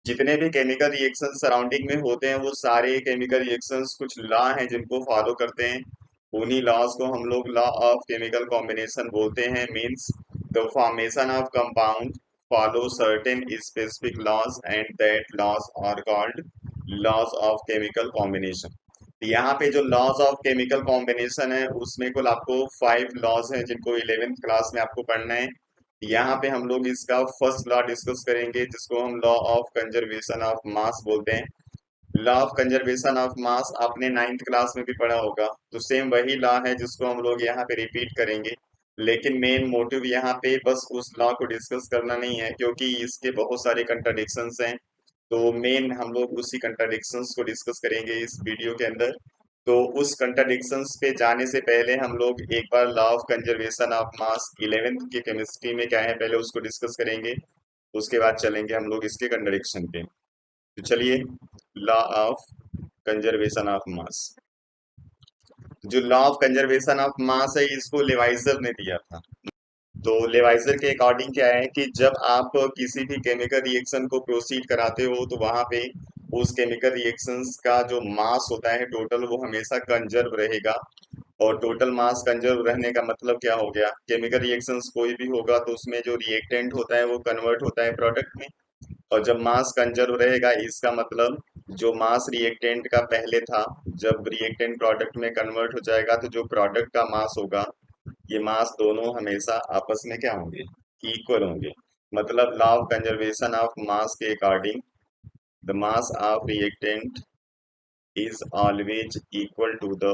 जितने भी chemical reaction surrounding में होते हैं वो सारे केमिकल रिएक्शंस कुछ लॉ हैं जिनको फॉलो करते हैं। उन्हीं लॉज को हम लोग लॉ ऑफ केमिकल कॉम्बिनेशन बोलते हैं। Means the formation of compound follow certain specific laws and that laws are called laws of chemical combination. यहाँ पे जो लॉज ऑफ केमिकल कॉम्बिनेशन है उसमें कुल आपको 5 लॉज हैं जिनको 11th क्लास में आपको पढ़ना है। यहाँ पे हम लोग इसका फर्स्ट लॉ डिस्कस करेंगे जिसको हम लॉ ऑफ कंजर्वेशन ऑफ मास बोलते हैं। लॉ ऑफ कंजर्वेशन ऑफ मास आपने 9th क्लास में भी पढ़ा होगा, तो सेम वही लॉ है जिसको हम लोग यहाँ पे रिपीट करेंगे। लेकिन मेन मोटिव यहाँ पे बस उस लॉ को डिस्कस करना नहीं है क्योंकि इसके बहुत सारे कंट्राडिक्शंस हैं। तो मेन हम लोग उसी कंट्राडिक्शंस को डिस्कस करेंगे इस वीडियो के अंदर। तो उस कंट्राडिक्शंस पे जाने से पहले हम लोग एक बार law of conservation of mass 11th की केमिस्ट्री में क्या है पहले उसको डिस्कस करेंगे। उसके बाद चलेंगे हम लोग इसके कंट्राडिक्शन पे। तो चलिए, law of conservation of mass. जो law of conservation of mass है इसको लेवाइजर ने दिया था। तो लेवाइजर के अकॉर्डिंग क्या है कि जब आप किसी भी केमिकल रिएक्शन को प्रोसीड कराते हो तो वहां पे उस केमिकल रिएक्शंस का जो मास होता है टोटल वो हमेशा कंजर्व रहेगा। और टोटल मास कंजर्व रहने का मतलब क्या हो गया, केमिकल रिएक्शंस कोई भी होगा तो उसमें जो रिएक्टेंट होता है वो कन्वर्ट होता है प्रोडक्ट में। और जब मास कंजर्व रहेगा इसका मतलब जो मास रिएक्टेंट का पहले था, जब रिएक्टेंट प्रोडक्ट में कन्वर्ट हो जाएगा तो जो प्रोडक्ट का मास होगा ये मास दोनों हमेशा आपस में क्या होंगे, इक्वल होंगे। मतलब law of conservation of mass के according the mass of reactant is always equal to the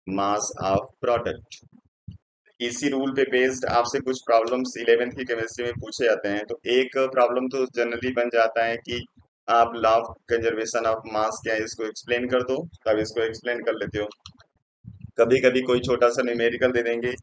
mass of product. इसी रूल पे बेस्ड आपसे कुछ प्रॉब्लम्स 11th की केमिस्ट्री में पूछे जाते हैं। तो एक प्रॉब्लम तो जनरली बन जाता है कि आप लॉ ऑफ कंजर्वेशन ऑफ मास क्या है इसको एक्सप्लेन कर दो, तब इसको एक्सप्लेन कर लेते हो। कभी कभी कोई छोटा सा न्यूमेरिकल दे देंगे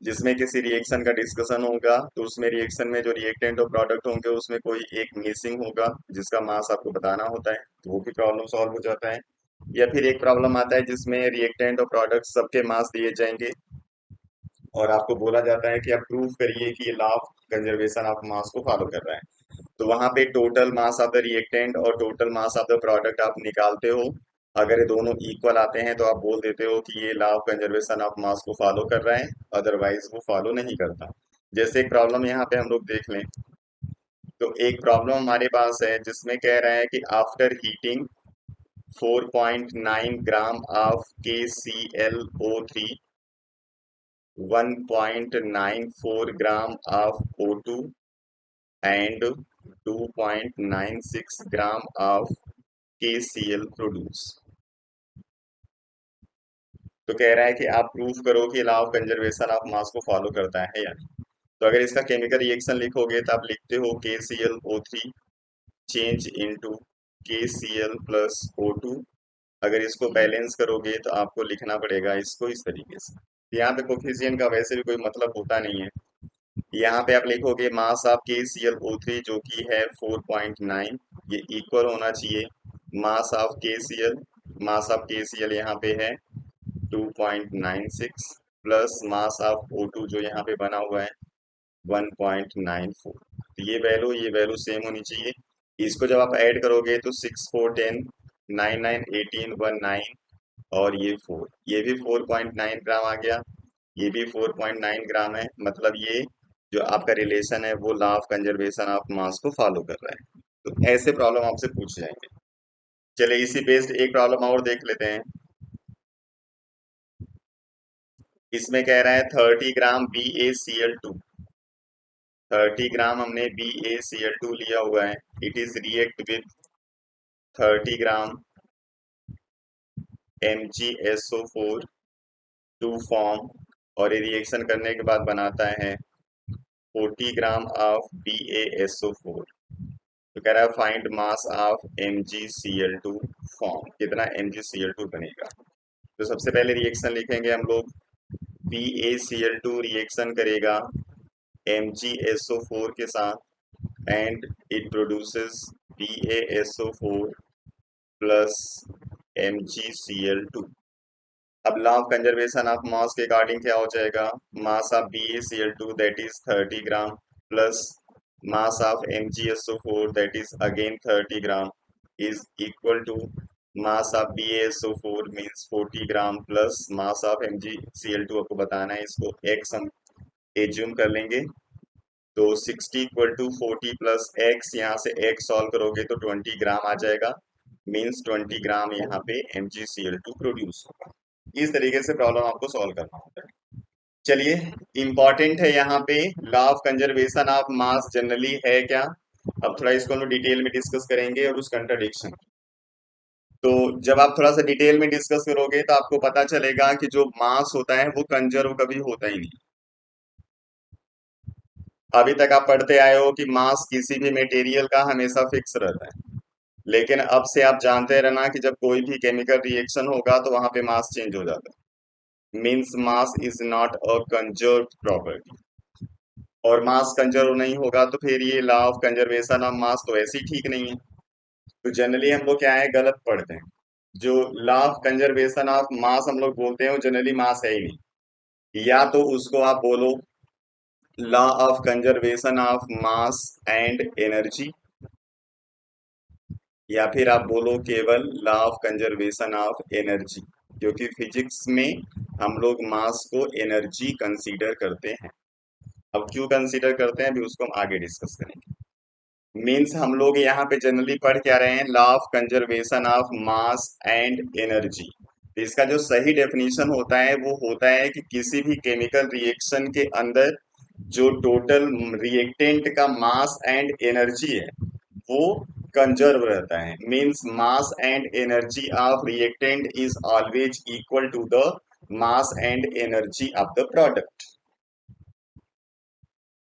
जिसमें किसी रिएक्शन का डिस्कशन होगा, तो उसमें रिएक्शन में जो रिएक्टेंट और प्रोडक्ट होंगे उसमें कोई एक मिसिंग होगा जिसका मास आपको बताना होता है, तो वो भी प्रॉब्लम सॉल्व हो जाता है। या फिर एक प्रॉब्लम आता है जिसमें रिएक्टेंट और प्रोडक्ट सबके मास दिए जाएंगे और आपको बोला जाता है कि आप प्रूव करिए कि ये law of conservation of mass को फॉलो कर रहा है। तो वहां पे total mass of the reactant और total mass of the product आप निकालते हो। अगर ये दोनों इक्वल आते हैं तो आप बोल देते हो कि ये law of conservation of mass को फॉलो कर रहा है, अदरवाइज वो फॉलो नहीं करता। जैसे एक प्रॉब्लम यहाँ पे हम लोग देख लें। तो एक प्रॉब्लम हमारे पास है जिसमें कह रहा है कि after heating 4.9 gram of KClO3, 1.94 gram of O2 and 2.96 gram of KCl produce. तो कह रहा है कि आप प्रूफ करो कि law of conservation of mass को फॉलो करता है या नहीं। तो अगर इसका केमिकल रिएक्शन लिखोगे तो आप लिखते हो KClO3 change into KCl plus O2। अगर इसको बैलेंस करोगे तो आपको लिखना पड़ेगा इसको इस तरीके से। यहाँ पे कोफिशिएंट का वैसे भी कोई मतलब होता नहीं है। यहाँ पे आप लिखोगे मास ऑफ KClO3 जो कि है 4.9, ये इक्वल होना चाहिए mass of KCl। Mass of KCl यहाँ पे है 2.96 प्लस मास ऑफ O2 जो यहाँ पे बना हुआ है 1.94। तो ये वैल्यू सेम होनी चाहिए। इसको जब आप ऐड करोगे तो 6 4 10 9 9 18 1 9 और ये 4, ये भी 4.9 ग्राम आ गया, ये भी 4.9 ग्राम है। मतलब ये जो आपका रिलेशन है वो law of conservation of mass को फॉलो कर रहा है। तो ऐसे प्रॉब्लम आपसे पूछ जाएंगे। चलिए इसी बेस्ड एक प्रॉब्लम और देख लेते हैं। इसमें कह रहा है 30 ग्राम BaCl2। 30 ग्राम हमने BaCl2 लिया हुआ है। It is react with 30 gram MgSO4 to form, और ये रिएक्शन करने के बाद बनाता है 40 ग्राम ऑफ BaSO4। तो कह रहा है find mass of MgCl2 form, कितना MgCl2 बनेगा। तो सबसे पहले रिएक्शन लिखेंगे हम लोग। BaCl2 रिएक्शन करेगा MgSO4 के साथ and it produces BaSO4 plus MgCl2। अब law of conservation of mass के अकॉर्डिंग क्या हो जाएगा, mass of BaCl2 that is 30 gram plus mass of MgSO4 that is again 30 gram is equal to mass of BaSO4 means 40 gram plus mass of MgCl2 आपको बताना है, इसको x हम assume कर लेंगे। तो 60 इक्वल टू 40 प्लस x, यहाँ से x सॉल्व करोगे तो 20 ग्राम आ जाएगा, मीन्स 20 ग्राम यहाँ पे MgCl2 प्रोड्यूस होगा। इस तरीके से प्रॉब्लम आपको सॉल्व करना होता है। चलिए, इंपॉर्टेंट है यहाँ पे law of conservation of mass generally है क्या। अब थोड़ा इसको हम लोग डिटेल में डिस्कस करेंगे और उस कंट्राडिक्शन। तो जब आप थोड़ा सा डिटेल में डिस्कस करोगे तो आपको पता चलेगा कि जो मास होता है वो कंजर्व कभी होता ही नहीं। अभी तक आप पढ़ते आए हो कि मास किसी भी मटेरियल का हमेशा फिक्स रहता है, लेकिन अब से आप जानते रहना कि जब कोई भी केमिकल रिएक्शन होगा तो वहां पे मास चेंज हो जाता है, means mass is not a conserve property. और मास कंजर्व नहीं होगा तो फिर ये लॉ ऑफ कंजर्वेशन ऑफ मास तो ऐसे ही ठीक नहीं है। तो जनरली हम लोग क्या है, गलत पढ़ते हैं। जो लॉ ऑफ कंजर्वेशन ऑफ मास हम लोग बोलते हैं वो जनरली मास है ही नहीं। या तो उसको आप बोलो law of conservation of mass and energy, या फिर आप बोलो केवल law of conservation of energy, क्योंकि फिजिक्स में हम लोग मास को एनर्जी कंसीडर करते हैं। अब क्यों कंसीडर करते हैं अभी उसको हम आगे डिस्कस करेंगे। मीन्स हम लोग यहाँ पे जनरली पढ़ क्या रहे हैं, law of conservation of mass and energy. इसका जो सही डेफिनेशन होता है वो होता है कि किसी भी केमिकल रिएक्शन के अंदर जो टोटल रिएक्टेंट का मास एंड एनर्जी है वो कंजर्व रहता है। Means mass and energy of reactant is always equal to the mass and energy of the product.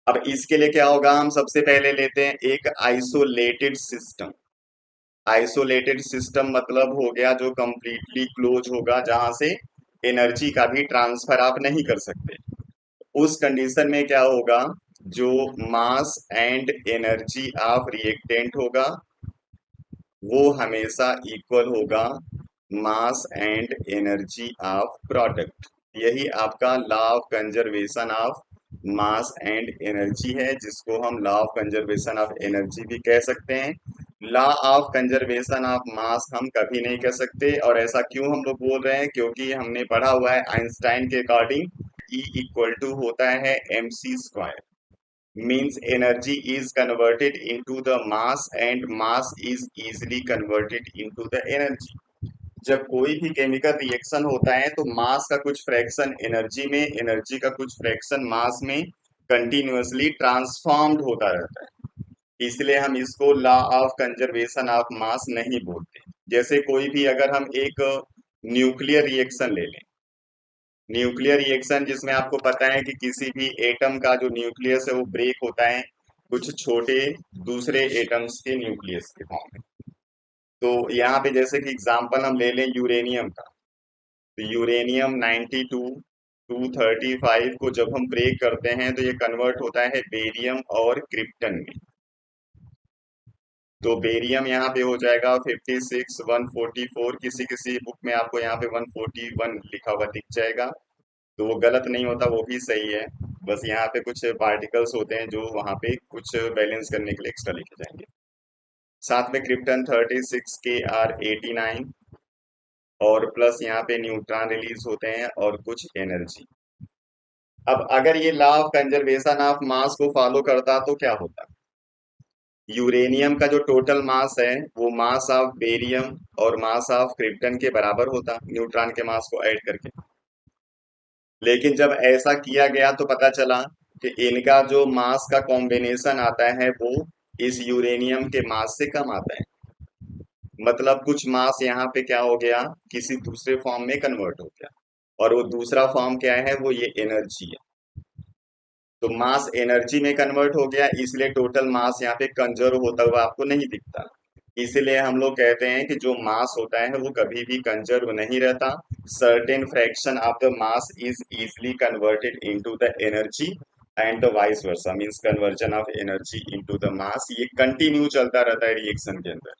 अब इसके लिए क्या होगा, हम सबसे पहले लेते हैं एक आइसोलेटेड सिस्टम। आइसोलेटेड सिस्टम मतलब हो गया जो कंप्लीटली क्लोज होगा, जहां से एनर्जी का भी ट्रांसफर आप नहीं कर सकते। उस कंडीशन में क्या होगा, जो मास एंड एनर्जी ऑफ रिएक्टेंट होगा वो हमेशा इक्वल होगा मास एंड एनर्जी ऑफ प्रोडक्ट। यही आपका law of conservation of mass and energy है, जिसको हम law of conservation of energy भी कह सकते हैं। लॉ ऑफ कंजर्वेशन ऑफ मास हम कभी नहीं कह सकते। और ऐसा क्यों हम लोग बोल रहे हैं, क्योंकि हमने पढ़ा हुआ है आइंस्टाइन के अकॉर्डिंग E इक्वल टू होता है mc²। means energy is converted into the mass and mass is easily converted into the energy। जब कोई भी केमिकल रिएक्शन होता है तो मास का कुछ फ्रैक्शन एनर्जी में, एनर्जी का कुछ फ्रैक्शन मास में कंटिन्यूअसली ट्रांसफॉर्म्ड होता रहता है। इसलिए हम इसको लॉ ऑफ कंजर्वेशन ऑफ मास नहीं बोलते। जैसे कोई भी अगर हम एक न्यूक्लियर रिएक्शन ले लें, न्यूक्लियर रिएक्शन जिसमें आपको पता है कि किसी भी एटम का जो न्यूक्लियस है वो ब्रेक होता है कुछ छोटे दूसरे एटम्स के न्यूक्लियस के फॉर्म में। तो यहाँ पे जैसे कि एग्जांपल हम ले लें यूरेनियम का, तो यूरेनियम 92 235 को जब हम ब्रेक करते हैं तो ये कन्वर्ट होता है बेरियम और क्रिप्टन में। तो बेरियम यहाँ पे हो जाएगा 56 144, किसी किसी बुक में आपको यहाँ पे 141 लिखा हुआ दिख जाएगा, तो वो गलत नहीं होता, वो भी सही है। बस यहाँ पे कुछ पार्टिकल्स होते हैं जो वहाँ पे कुछ बैलेंस करने के लिए एक्स्ट्रा लिखे जाएंगे। साथ में क्रिप्टन 36 के आर 89, और प्लस यहाँ पे न्यूट्रॉन रिलीज होते हैं और कुछ एनर्जी। अब अगर ये law of conservation of mass को फॉलो करता तो क्या होता, यूरेनियम का जो टोटल मास है वो मास ऑफ बेरियम और मास ऑफ क्रिप्टन के बराबर होता न्यूट्रॉन के मास को ऐड करके। लेकिन जब ऐसा किया गया तो पता चला कि इनका जो मास का कॉम्बिनेशन आता है वो इस यूरेनियम के मास से कम आता है। मतलब कुछ मास यहाँ पे क्या हो गया, किसी दूसरे फॉर्म में कन्वर्ट हो गया, और वो दूसरा फॉर्म क्या है, वो ये एनर्जी है। तो मास एनर्जी में कन्वर्ट हो गया, इसलिए टोटल मास यहाँ पे कंजर्व होता हुआ आपको नहीं दिखता। इसीलिए हम लोग कहते हैं कि जो मास होता है वो कभी भी कंजर्व नहीं रहता। Certain fraction of the mass is easily converted into the energy and the vice versa, means conversion of energy into the mass. ये कंटिन्यू चलता रहता है रिएक्शन के अंदर।